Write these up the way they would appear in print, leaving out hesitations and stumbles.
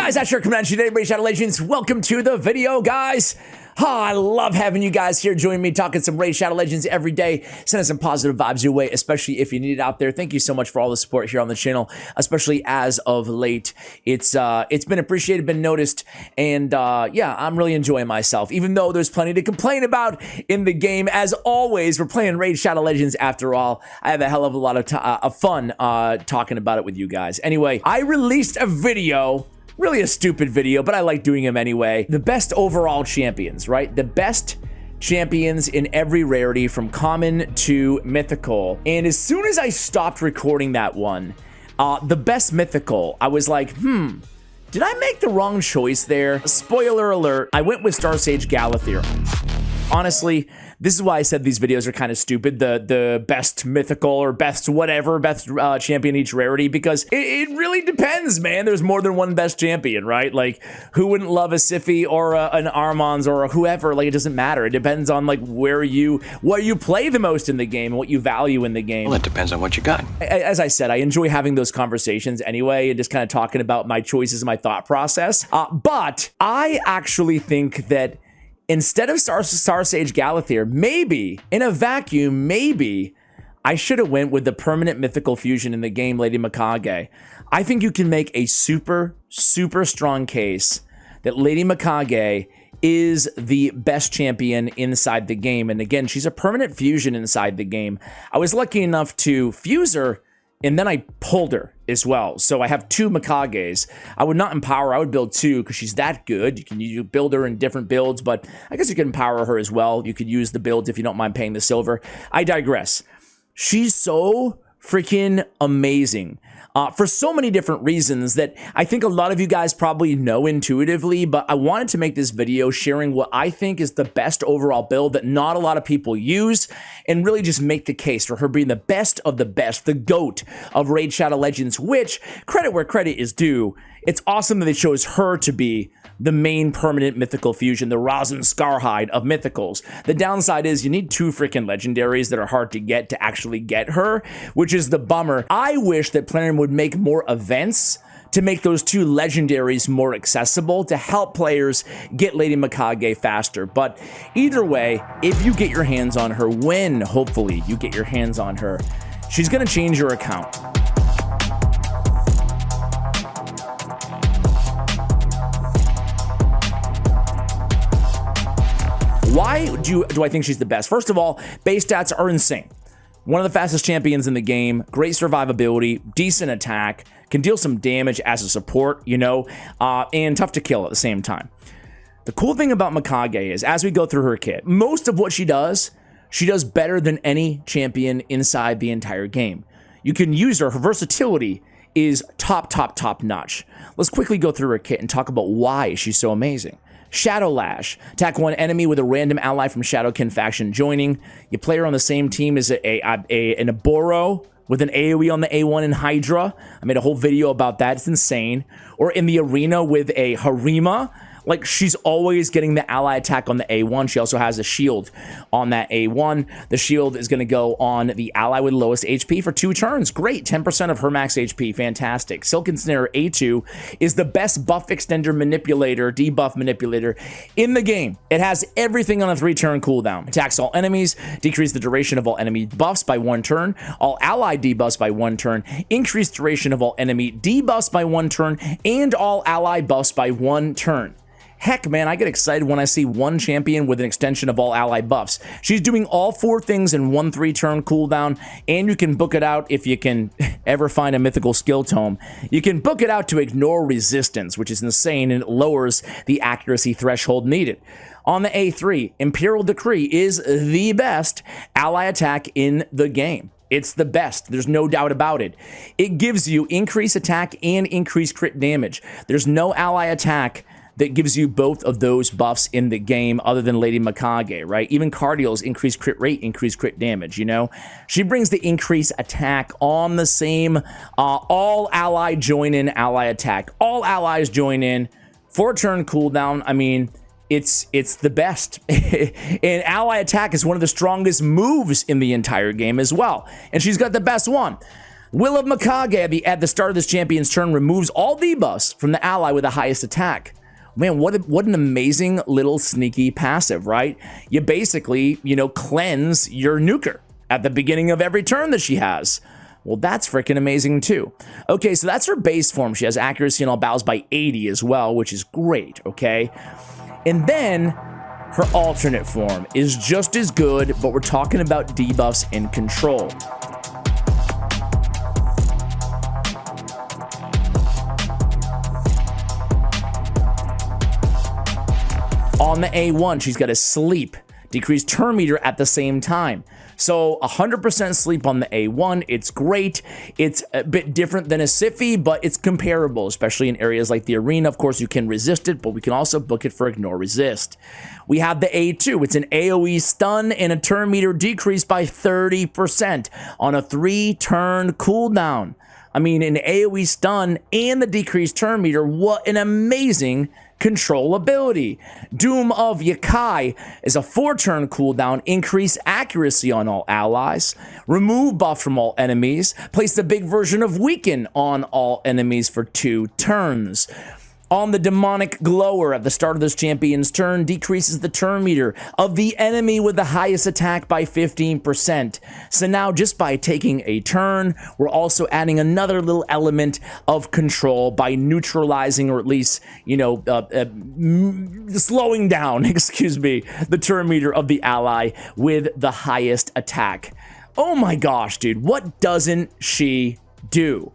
Guys, that's your convention today, Raid Shadow Legends. Welcome to the video, guys. I love having you guys here joining me, talking some Raid Shadow Legends every day, sending some positive vibes your way, especially if you need it out there. Thank you so much for all the support here on the channel, especially as of late. It's been appreciated, been noticed, and yeah, I'm really enjoying myself, even though there's plenty to complain about in the game. As always, we're playing Raid Shadow Legends after all. I have a hell of a lot of fun talking about it with you guys. Anyway, I released a video. Really a stupid video, but I like doing them anyway. The best overall champions, right? The best champions in every rarity from common to mythical. And as soon as I stopped recording that one, the best mythical, I was like, did I make the wrong choice there? Spoiler alert, I went with Star Sage Galathyr. Honestly, this is why I said these videos are kind of stupid, the best mythical or best whatever, best champion each rarity, because it really depends, man. There's more than one best champion, right? Like, who wouldn't love a Siphi or an Armons or a whoever? Like, it doesn't matter. It depends on like what you play the most in the game and what you value in the game. Well, it depends on what you got. As I said, I enjoy having those conversations anyway, and just kind of talking about my choices and my thought process. But I actually think that instead of Star Sage Galathyr, maybe, in a vacuum, maybe I should have went with the permanent mythical fusion in the game, Lady Mikage. I think you can make a super, super strong case that Lady Mikage is the best champion inside the game. And again, she's a permanent fusion inside the game. I was lucky enough to fuse her, and then I pulled her as well. So I have two Mikages. I would not empower, I would build two because she's that good. You build her in different builds, but I guess you can empower her as well. You could use the builds if you don't mind paying the silver. I digress. She's so freaking amazing. For so many different reasons that I think a lot of you guys probably know intuitively, but I wanted to make this video sharing what I think is the best overall build that not a lot of people use, and really just make the case for her being the best of the best, the GOAT of Raid Shadow Legends, which, credit where credit is due, it's awesome that they chose her to be the main permanent mythical fusion, the Rosin Scarhide of mythicals. The downside is you need two freaking legendaries that are hard to get to actually get her, which is the bummer. I wish that Plarium would make more events to make those two legendaries more accessible to help players get Lady Mikage faster. But either way, if you get your hands on her, when hopefully you get your hands on her, she's gonna change your account. Why do I think she's the best? First of all, base stats are insane. One of the fastest champions in the game, great survivability, decent attack, can deal some damage as a support, you know, and tough to kill at the same time. The cool thing about Mikage is, as we go through her kit, most of what she does better than any champion inside the entire game. You can use her versatility is top notch. Let's quickly go through her kit and talk about why she's so amazing. Shadow Lash. Attack one enemy with a random ally from Shadowkin faction joining. You play her on the same team as an Aboro with an AoE on the A1 in Hydra. I made a whole video about that. It's insane. Or in the arena with a Harima. Like, she's always getting the ally attack on the A1. She also has a shield on that A1. The shield is going to go on the ally with lowest HP for 2 turns. Great. 10% of her max HP. Fantastic. Silken Snare A2 is the best buff extender manipulator, debuff manipulator in the game. It has everything on a 3-turn cooldown. Attacks all enemies, decrease the duration of all enemy buffs by 1 turn, all ally debuffs by 1 turn, increase duration of all enemy debuffs by 1 turn, and all ally buffs by 1 turn. Heck, man, I get excited when I see one champion with an extension of all ally buffs. She's doing all 4 things in 1 3-turn cooldown, and you can book it out if you can ever find a mythical skill tome. You can book it out to ignore resistance, which is insane, and it lowers the accuracy threshold needed. On the A3, Imperial Decree is the best ally attack in the game. It's the best. There's no doubt about it. It gives you increased attack and increased crit damage. There's no ally attack that gives you both of those buffs in the game other than Lady Mikage, right? Even Cardial's increased crit rate, increased crit damage, you know? She brings the increased attack on the same all ally join in ally attack. All allies join in, 4-turn cooldown. I mean, it's the best. And ally attack is one of the strongest moves in the entire game as well. And she's got the best one. Will of Mikage at the start of this champion's turn removes all debuffs from the ally with the highest attack. Man, what an amazing little sneaky passive, right? You basically, cleanse your nuker at the beginning of every turn that she has. Well, that's freaking amazing too. Okay, so that's her base form. She has accuracy in all battles by 80 as well, which is great, okay? And then her alternate form is just as good, but we're talking about debuffs and control. On the A1, she's got a sleep, decreased turn meter at the same time. So 100% sleep on the A1, it's great. It's a bit different than a Siffy, but it's comparable, especially in areas like the arena. Of course, you can resist it, but we can also book it for ignore resist. We have the A2, it's an AoE stun and a turn meter decrease by 30% on a 3-turn cooldown. I mean, an AoE stun and the decreased turn meter, what an amazing control ability. Doom of Yakai is a 4-turn cooldown, increase accuracy on all allies, remove buff from all enemies, place the big version of Weaken on all enemies for 2 turns. On the demonic glower at the start of this champion's turn, decreases the turn meter of the enemy with the highest attack by 15%. So now just by taking a turn, we're also adding another little element of control by neutralizing, or at least, slowing down, excuse me, the turn meter of the ally with the highest attack. Oh my gosh, dude, what doesn't she do?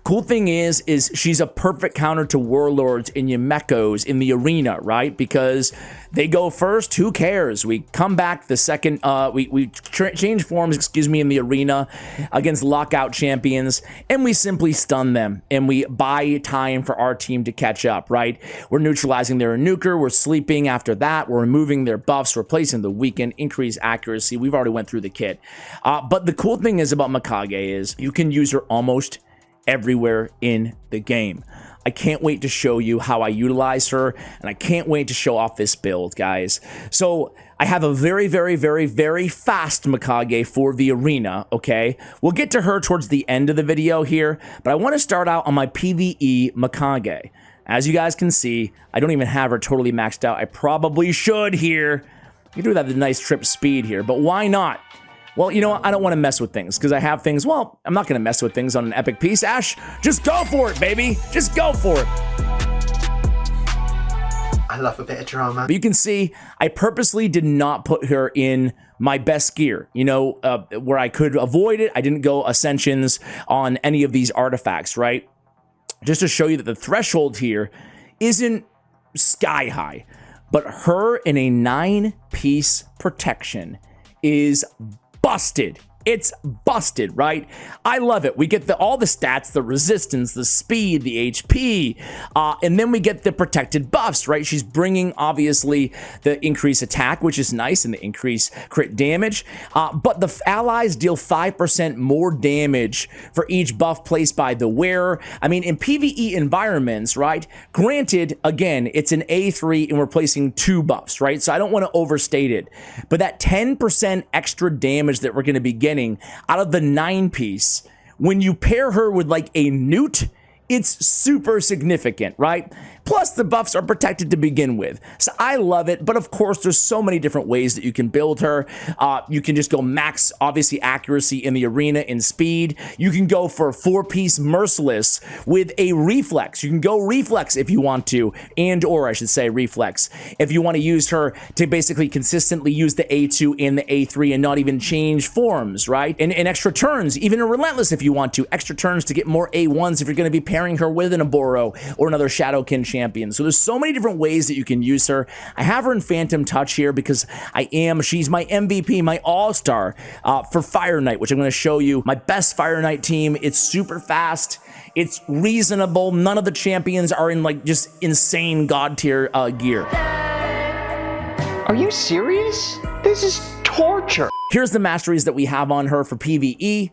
Cool thing is she's a perfect counter to Warlords and Yumekos in the arena, right? Because they go first, who cares? We come back the second, we change forms, in the arena against lockout champions, and we simply stun them, and we buy time for our team to catch up, right? We're neutralizing their nuker, we're sleeping after that, we're removing their buffs, replacing the weaken, increase accuracy. We've already went through the kit. But the cool thing is about Mikage is you can use her almost everywhere in the game. I can't wait to show you how I utilize her, and I can't wait to show off this build, guys. So I have a very, very, very, very fast Mikage for the arena, okay? We'll get to her towards the end of the video here, but I want to start out on my PvE Mikage. As you guys can see, I don't even have her totally maxed out. I probably should here. You do have the nice trip speed here, but why not? Well, you know what? I don't want to mess with things because I have things. Well, I'm not going to mess with things on an epic piece. Ash, just go for it, baby. Just go for it. I love a bit of drama. But you can see I purposely did not put her in my best gear, where I could avoid it. I didn't go Ascensions on any of these artifacts, right? Just to show you that the threshold here isn't sky high, but her in a 9-piece protection is busted. It's busted, right? I love it. We get all the stats, the resistance, the speed, the HP, and then we get the protected buffs, right? She's bringing, obviously, the increased attack, which is nice, and the increased crit damage, but the allies deal 5% more damage for each buff placed by the wearer. I mean, in PvE environments, right? Granted, again, it's an A3, and we're placing 2 buffs, right? So I don't want to overstate it, but that 10% extra damage that we're going to be getting out of the 9-piece, when you pair her with like a newt, it's super significant, right? Plus, the buffs are protected to begin with. So I love it, but of course, there's so many different ways that you can build her. You can just go max, obviously, accuracy in the arena and speed. You can go for a 4-piece Merciless with a reflex. You can go reflex if you want to, or I should say reflex, if you want to use her to basically consistently use the A2 and the A3 and not even change forms, right? And extra turns, even a Relentless if you want to. Extra turns to get more A1s if you're going to be pairing her with an Oboro or another Shadowkin champion. So there's so many different ways that you can use her. I have her in Phantom Touch here because she's my MVP, my all-star for Fire Knight, which I'm going to show you. My best Fire Knight team. It's super fast. It's reasonable. None of the champions are in like just insane god tier gear. Are you serious? This is torture. Here's the masteries that we have on her for PvE.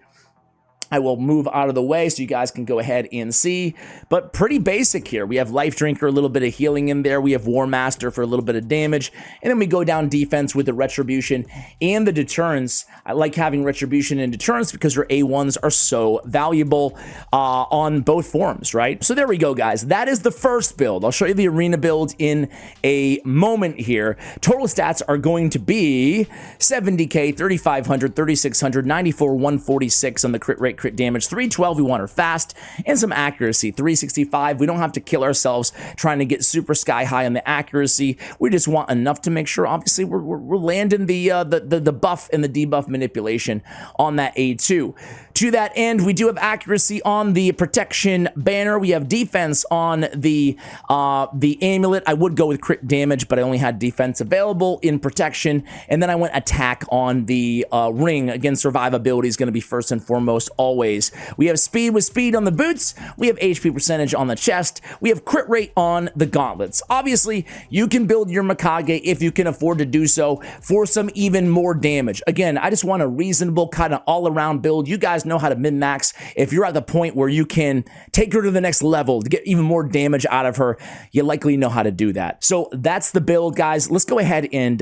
I will move out of the way so you guys can go ahead and see, but pretty basic here. We have Life Drinker, a little bit of healing in there. We have War Master for a little bit of damage, and then we go down defense with the Retribution and the Deterrence. I like having Retribution and Deterrence because your A1s are so valuable on both forms, right? So there we go, guys. That is the first build. I'll show you the arena build in a moment here. Total stats are going to be 70k, 3500, 3600, 94, 146 on the crit rate, crit damage, 312, we want her fast, and some accuracy, 365. We don't have to kill ourselves trying to get super sky high on the accuracy. We just want enough to make sure, obviously, we're landing the buff and the debuff manipulation on that A2. To that end, we do have accuracy on the protection banner. We have defense on the amulet. I would go with crit damage, but I only had defense available in protection, and then I went attack on the ring. Again, survivability is going to be first and foremost always. We have speed with speed on the boots. We have HP percentage on the chest. We have crit rate on the gauntlets. Obviously, you can build your Mikage if you can afford to do so for some even more damage. Again, I just want a reasonable kind of all-around build. You guys know how to min-max. If you're at the point where you can take her to the next level to get even more damage out of her, you likely know how to do that. So that's the build, guys. Let's go ahead and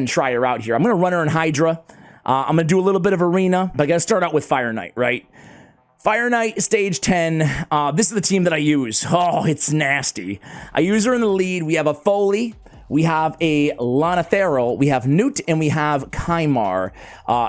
try her out here. I'm going to run her in Hydra. I'm going to do a little bit of arena, but I got to start out with Fire Knight, right? Fire Knight, stage 10. This is the team that I use. Oh, it's nasty. I use her in the lead. We have a Foley. We have a Lanatheril, we have Newt, and we have Kymar.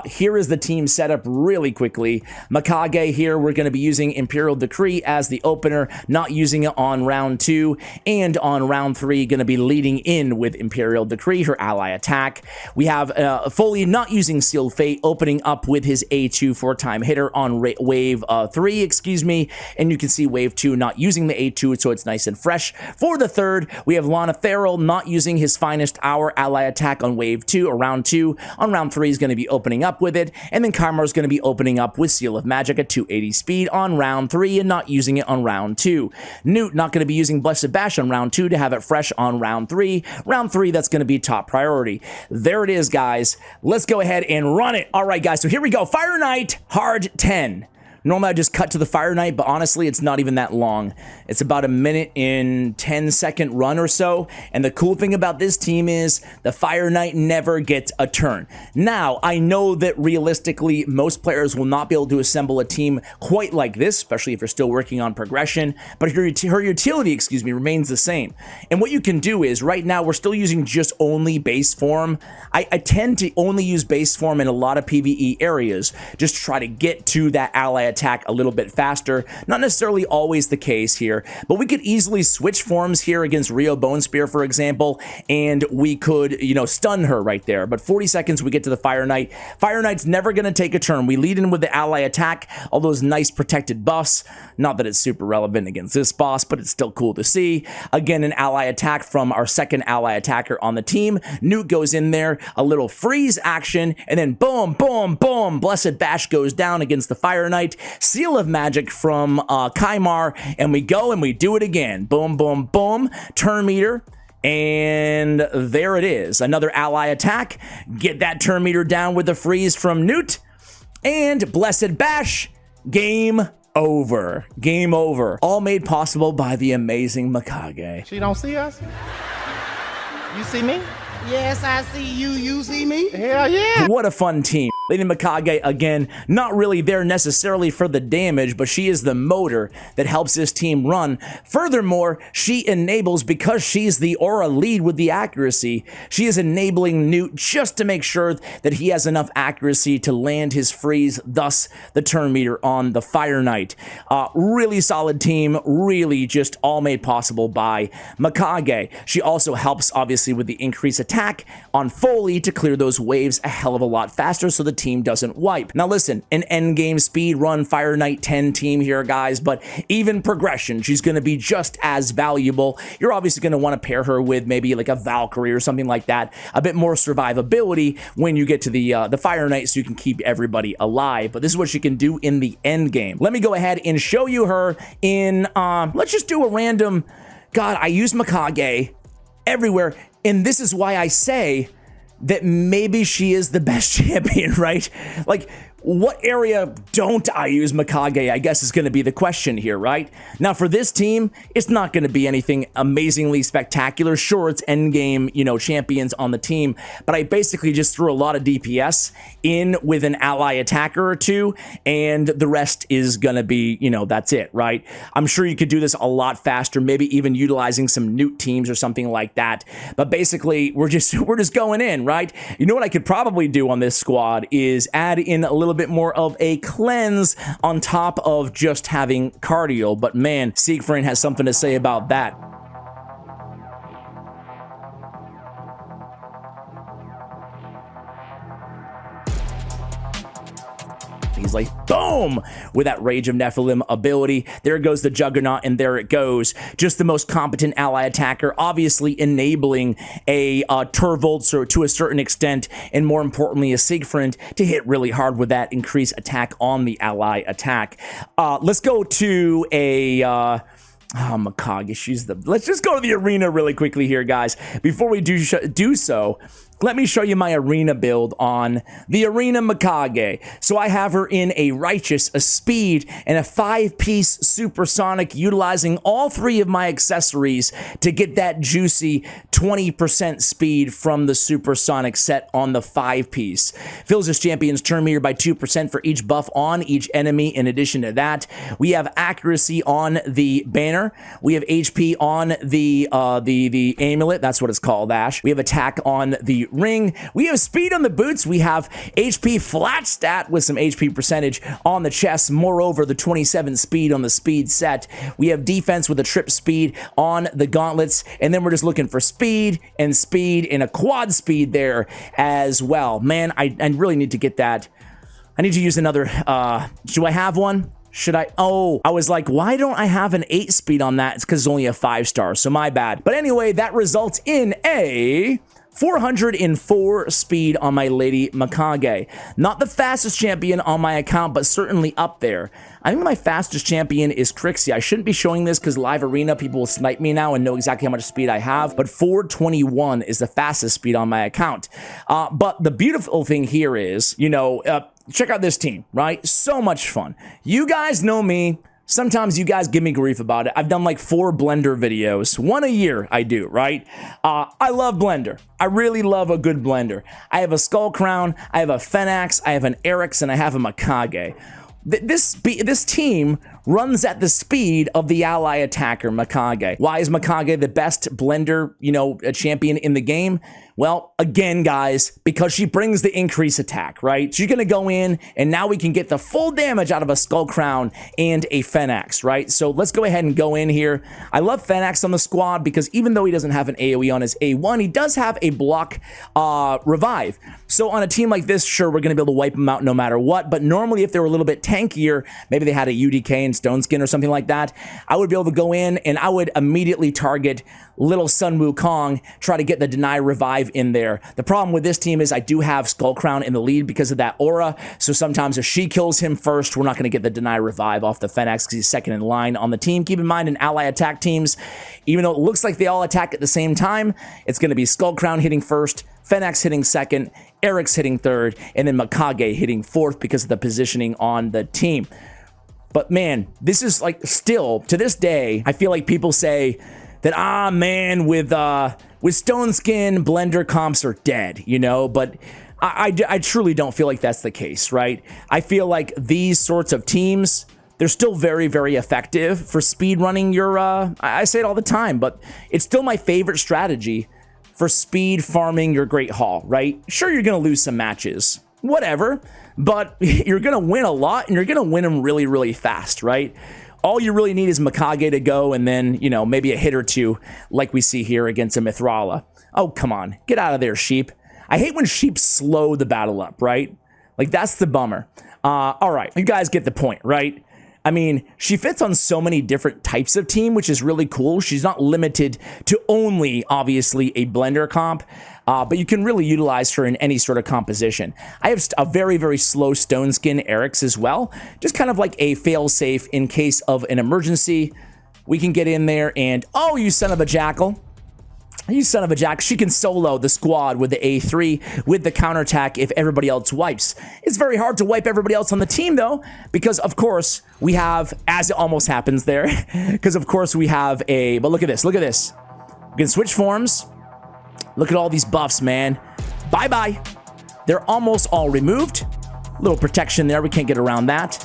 Here is the team setup really quickly. Mikage here, we're going to be using Imperial Decree as the opener, not using it on round 2, and on round 3, going to be leading in with Imperial Decree, her ally attack. We have Foley not using Sealed Fate, opening up with his A2 4-time hitter on wave 3, excuse me, and you can see wave 2 not using the A2, so it's nice and fresh. For the third, we have Lanatheril not using his finest hour ally attack on wave 2 or round 2. On round 3 is going to be opening up with it, and then Kymar is going to be opening up with Seal of Magic at 280 speed on round 3 and not using it on round 2. Newt not going to be using Blessed Bash on round 2 to have it fresh on round 3. Round 3, that's going to be top priority. There it is, guys. Let's go ahead and run it. All right, guys, so here we go. Fire Knight, hard 10. Normally I just cut to the Fire Knight, but honestly, it's not even that long. It's about a minute and 10-second run or so, and the cool thing about this team is the Fire Knight never gets a turn. Now, I know that realistically, most players will not be able to assemble a team quite like this, especially if you're still working on progression, but her utility, excuse me, remains the same. And what you can do is, right now, we're still using just only base form. I tend to only use base form in a lot of PvE areas, just to try to get to that ally attack a little bit faster. Not necessarily always the case here, but we could easily switch forms here against Rio Bone Spear, for example, and we could, you know, stun her right there. But 40 seconds, we get to the Fire Knight. Fire Knight's never going to take a turn. We lead in with the ally attack, all those nice protected buffs. Not that it's super relevant against this boss, but it's still cool to see. Again, an ally attack from our second ally attacker on the team. Newt goes in there, a little freeze action, and then boom, boom, boom, Blessed Bash goes down against the Fire Knight. Seal of Magic from Kymar, and we go and we do it again. Boom, boom, boom. Turn meter. And there it is. Another ally attack. Get that turn meter down with the freeze from Newt. And Blessed Bash. Game over. Game over. All made possible by the amazing Mikage. She don't see us? You see me? Yes, I see you. You see me? Hell yeah. What a fun team. Lady Mikage, again, not really there necessarily for the damage, but she is the motor that helps this team run. Furthermore, she enables, because she's the aura lead with the accuracy, she is enabling Newt just to make sure that he has enough accuracy to land his freeze, thus the turn meter on the Fire Knight. Really solid team, really just all made possible by Mikage. She also helps, obviously, with the increased attack on Foley to clear those waves a hell of a lot faster so the team doesn't wipe. Now listen, an endgame speed run Fire Knight 10 team here, guys, but even progression, she's going to be just as valuable. You're obviously going to want to pair her with maybe like a Valkyrie or something like that, a bit more survivability when you get to the Fire Knight, so you can keep everybody alive. But this is what she can do in the end game. Let me go ahead and show you her in, let's just do a random, God, I use Mikage everywhere, and this is why I say that maybe she is the best champion, right? Like, what area don't I use Mikage, I guess, is going to be the question here, right? Now, for this team, it's not going to be anything amazingly spectacular. Sure, it's endgame, champions on the team, but I basically just threw a lot of DPS in with an ally attacker or two, and the rest is going to be, that's it, right? I'm sure you could do this a lot faster, maybe even utilizing some newt teams or something like that, but basically, we're just going in, right? You know what I could probably do on this squad is add in a little bit more of a cleanse on top of just having cardio, but man, Siegfried has something to say about that. He's like, boom, with that Rage of Nephilim ability. There goes the Juggernaut, and there it goes. Just the most competent ally attacker, obviously enabling a Turvolts to a certain extent, and more importantly, a Siegfried to hit really hard with that increased attack on the ally attack. Let's go to a... Mikage, let's just go to the arena really quickly here, guys. Before we do so, let me show you my arena build on the Arena Mikage. So I have her in a Righteous, a Speed, and a 5-piece Supersonic, utilizing all 3 of my accessories to get that juicy 20% speed from the Supersonic set on the 5-piece. Fills this champion's turn meter by 2% for each buff on each enemy. In addition to that, we have accuracy on the banner. We have HP on the amulet. That's what it's called, Ash. We have attack on the ring. We have speed on the boots. We have HP flat stat with some HP percentage on the chest. Moreover, the 27 speed on the speed set. We have defense with a trip speed on the gauntlets. And then we're just looking for speed and a quad speed there as well. Man, I really need to get that. I need to use another, do I have one? Should I? Oh, I was like, why don't I have an 8 speed on that? It's because it's only a 5-star, so my bad. But anyway, that results in a 404 speed on my Lady Mikage. Not the fastest champion on my account, but certainly up there. I think my fastest champion is Crixie. I shouldn't be showing this because live arena people will snipe me now and know exactly how much speed I have, but 421 is the fastest speed on my account. But the beautiful thing here is, check out this team, right? So much fun. You guys know me. Sometimes you guys give me grief about it. I've done like 4 Blender videos. 1 a year I do, right? I love Blender. I really love a good Blender. I have a Skull Crown, I have a Phenax, I have an Eryx, and I have a Mikage. This team runs at the speed of the ally attacker, Mikage. Why is Mikage the best Blender, champion in the game? Well, again, guys, because she brings the increased attack, right? She's going to go in, and now we can get the full damage out of a Skull Crown and a Phenax, right? So let's go ahead and go in here. I love Phenax on the squad because even though he doesn't have an AoE on his A1, he does have a block revive. So on a team like this, sure, we're going to be able to wipe him out no matter what, but normally if they were a little bit tankier, maybe they had a UDK and Stone Skin or something like that, I would be able to go in and I would immediately target little Sun Wukong, try to get the deny revive in there. The problem with this team is I do have Skull Crown in the lead because of that aura, so sometimes if she kills him first, we're not going to get the deny revive off the Phenax because he's second in line on the team. Keep in mind, in ally attack teams, even though it looks like they all attack at the same time, it's going to be Skull Crown hitting first, Phenax hitting second, Eryx hitting third, and then Mikage hitting fourth because of the positioning on the team. But man, this is like still, to this day, I feel like people say that, man, with Stone Skin, Blender comps are dead, but I truly don't feel like that's the case, right? I feel like these sorts of teams, they're still very, very effective for speed running your, I say it all the time, but it's still my favorite strategy for speed farming your Great Hall, right? Sure, you're going to lose some matches, whatever, but you're going to win a lot and you're going to win them really, really fast, right? All you really need is Mikage to go and then, maybe a hit or two like we see here against a Mithrala. Oh, come on. Get out of there, sheep. I hate when sheep slow the battle up, right? Like, that's the bummer. All right, you guys get the point, right? I mean, she fits on so many different types of team, which is really cool. She's not limited to only, obviously, a Blender comp, but you can really utilize her in any sort of composition. I have a very, very slow Stone Skin Eryx as well, just kind of like a fail-safe in case of an emergency. We can get in there and, oh, you son of a jackal. You son of a jack. She can solo the squad with the A3 with the counterattack if everybody else wipes. It's very hard to wipe everybody else on the team, though, because, of course, we have, as it almost happens there, because, of course, we have a... But look at this. Look at this. We can switch forms. Look at all these buffs, man. Bye-bye. They're almost all removed. Little protection there. We can't get around that.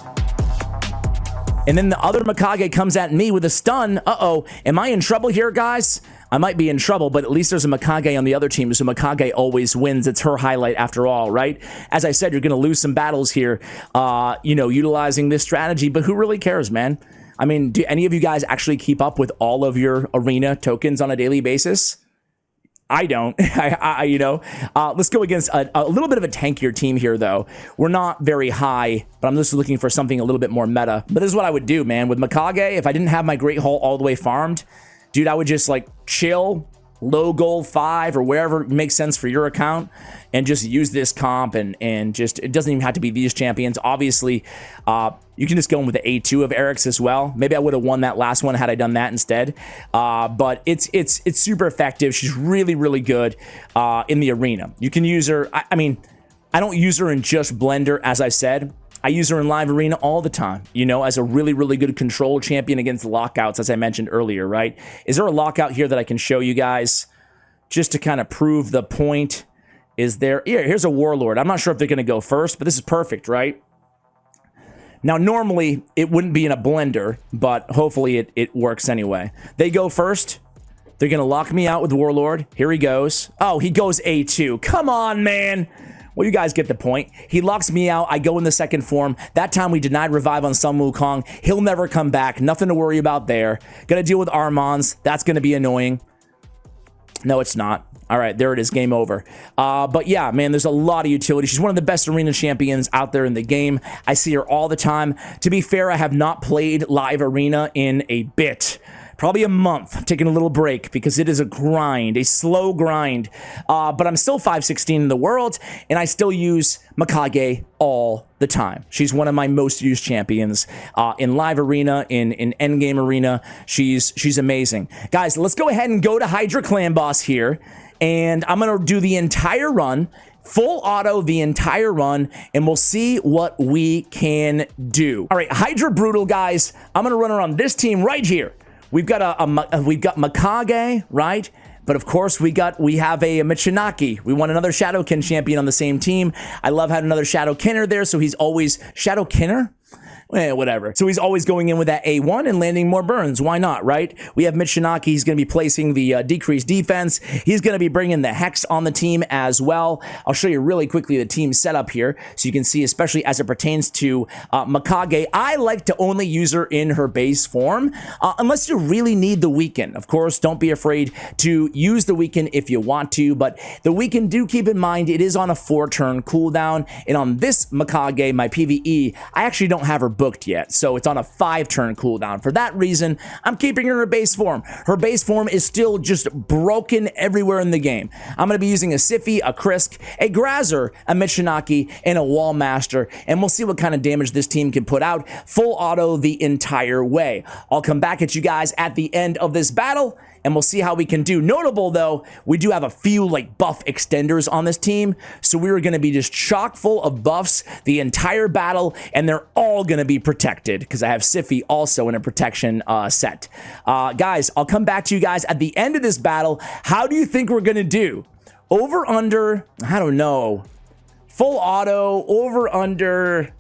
And then the other Mikage comes at me with a stun. Uh-oh. Am I in trouble here, guys? I might be in trouble, but at least there's a Mikage on the other team, so Mikage always wins. It's her highlight after all, right? As I said, you're going to lose some battles here, utilizing this strategy, but who really cares, man? I mean, do any of you guys actually keep up with all of your arena tokens on a daily basis? I don't. Let's go against a little bit of a tankier team here, though. We're not very high, but I'm just looking for something a little bit more meta. But this is what I would do, man. With Mikage, if I didn't have my Great Hall all the way farmed, dude, I would just like chill, low gold 5 or wherever makes sense for your account, and just use this comp and just, it doesn't even have to be these champions. Obviously, you can just go in with the A2 of Eric's as well. Maybe I would have won that last one had I done that instead. But it's super effective. She's really, really good in the arena. You can use her. I mean, I don't use her in just Blender, as I said. I use her in live arena all the time, as a really, really good control champion against lockouts, as I mentioned earlier, right? Is there a lockout here that I can show you guys just to kind of prove the point? Is there? Yeah, here's a Warlord. I'm not sure if they're going to go first, but this is perfect, right? Now, normally, it wouldn't be in a Blender, but hopefully it works anyway. They go first. They're going to lock me out with Warlord. Here he goes. Oh, he goes A2. Come on, man. Well, you guys get the point. He locks me out. I go in the second form. That time we denied revive on Sun Wukong. He'll never come back. Nothing to worry about there. Gonna deal with Armands. That's gonna be annoying. No, it's not. All right, there it is. Game over. But yeah, man, there's a lot of utility. She's one of the best arena champions out there in the game. I see her all the time. To be fair, I have not played live arena in a bit. Probably a month. I'm taking a little break because it is a grind, a slow grind. But I'm still 516 in the world, and I still use Mikage all the time. She's one of my most used champions in live arena, in endgame arena. She's amazing. Guys, let's go ahead and go to Hydra Clan Boss here, and I'm going to do the entire run. Full auto the entire run, and we'll see what we can do. All right, Hydra Brutal, guys. I'm going to run around this team right here. We've got we've got Mikage, right? But of course, we have a Michinaki. We want another Shadowkin champion on the same team. I love having another Shadowkinner there, so he's always Shadowkinner. Whatever. So he's always going in with that A1 and landing more burns. Why not, right? We have Michinaki. He's going to be placing the decreased defense. He's going to be bringing the Hex on the team as well. I'll show you really quickly the team setup here so you can see, especially as it pertains to Mikage. I like to only use her in her base form unless you really need the weaken. Of course, don't be afraid to use the weaken if you want to, but the weaken, do keep in mind it is on a 4-turn cooldown, and on this Mikage, my PvE, I actually don't have her booked yet, so it's on a 5-turn cooldown. For that reason, I'm keeping her in her base form. Her base form is still just broken everywhere in the game. I'm going to be using a Siphi, a Krisk, a Grazer, a Michinaki, and a Wall Master, and we'll see what kind of damage this team can put out. Full auto the entire way. I'll come back at you guys at the end of this battle, and we'll see how we can do. Notable, though, we do have a few like buff extenders on this team, so we're going to be just chock full of buffs the entire battle, and they're all going to be protected because I have Siphi also in a protection set. Guys, I'll come back to you guys at the end of this battle. How do you think we're going to do? Over, under, I don't know. Full auto, over, under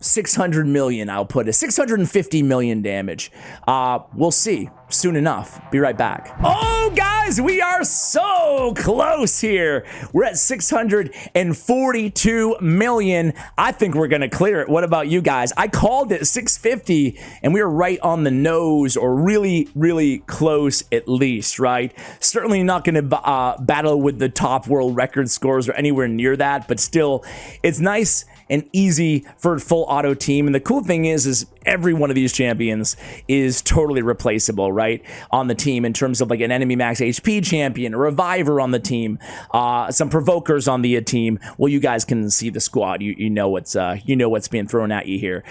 600 million, I'll put it. 650 million damage. We'll see soon enough. Be right back. Oh, guys, we are so close here. We're at 642 million. I think we're going to clear it. What about you guys? I called it 650, and we were right on the nose, or really, really close at least, right? Certainly not going to battle with the top world record scores or anywhere near that, but still, it's nice and easy for a full auto team. And the cool thing is every one of these champions is totally replaceable, right? On the team in terms of like an enemy max HP champion, a reviver on the team, some provokers on the team. Well, you guys can see the squad. You know what's being thrown at you here.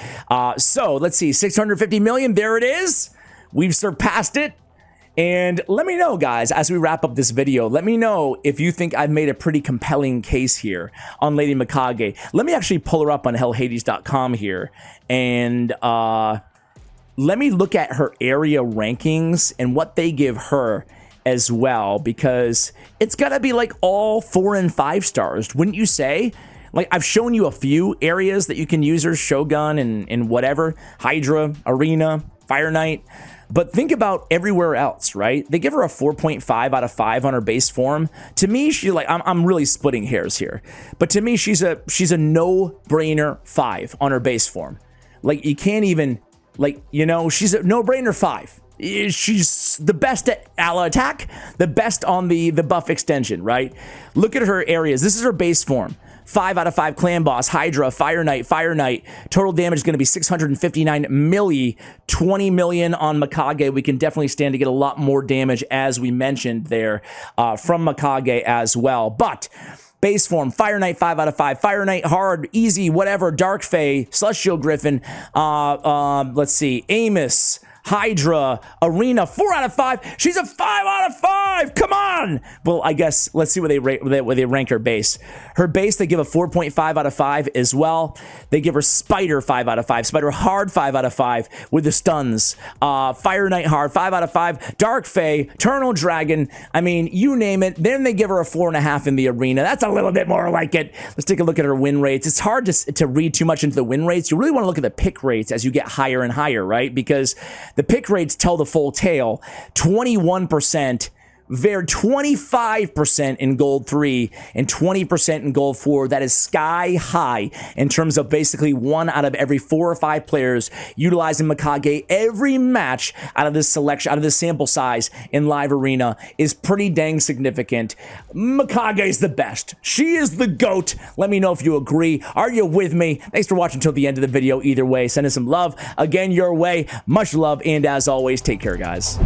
So let's see, 650 million. There it is. We've surpassed it. And let me know, guys, as we wrap up this video, let me know if you think I've made a pretty compelling case here on Lady Mikage. Let me actually pull her up on hellhades.com here, and let me look at her area rankings and what they give her as well, because it's gotta be like all 4 and 5 stars, wouldn't you say? Like, I've shown you a few areas that you can use her, Shogun and whatever, Hydra, Arena, Fire Knight. But think about everywhere else, right? They give her a 4.5 out of 5 on her base form. To me, she like I'm really splitting hairs here, but to me, she's a no-brainer 5 on her base form. Like, you can't even, like, you know, she's a no-brainer 5. She's the best at ally attack, the best on the buff extension, right? Look at her areas. This is her base form. 5 out of 5 clan boss, Hydra, Fire Knight. Total damage is going to be 659 milli, 20 million on Mikage. We can definitely stand to get a lot more damage, as we mentioned there, from Mikage as well. But base form, Fire Knight 5 out of 5, Fire Knight hard, easy, whatever, Dark Fae, Celestial Griffin, let's see, Amos, Hydra, Arena, 4 out of 5. She's a 5 out of 5. Come on. Well, I guess let's see where they rate, where they rank her base. Her base, they give a 4.5 out of 5 as well. They give her Spider 5 out of 5, Spider hard 5 out of 5 with the stuns. Fire Knight hard 5 out of 5, Dark Fae, Eternal Dragon. I mean, you name it. Then they give her a 4.5 in the Arena. That's a little bit more like it. Let's take a look at her win rates. It's hard to read too much into the win rates. You really want to look at the pick rates as you get higher and higher, right? Because the pick rates tell the full tale. 21%, 25% in gold 3 and 20% in gold 4. That is sky high in terms of basically 1 out of every 4 or 5 players utilizing Mikage every match out of this selection, out of this sample size in live arena is pretty dang significant. Mikage is the best. She is the GOAT. Let me know if you agree. Are you with me? Thanks for watching until the end of the video. Either way, send us some love again your way. Much love, and as always, take care, guys.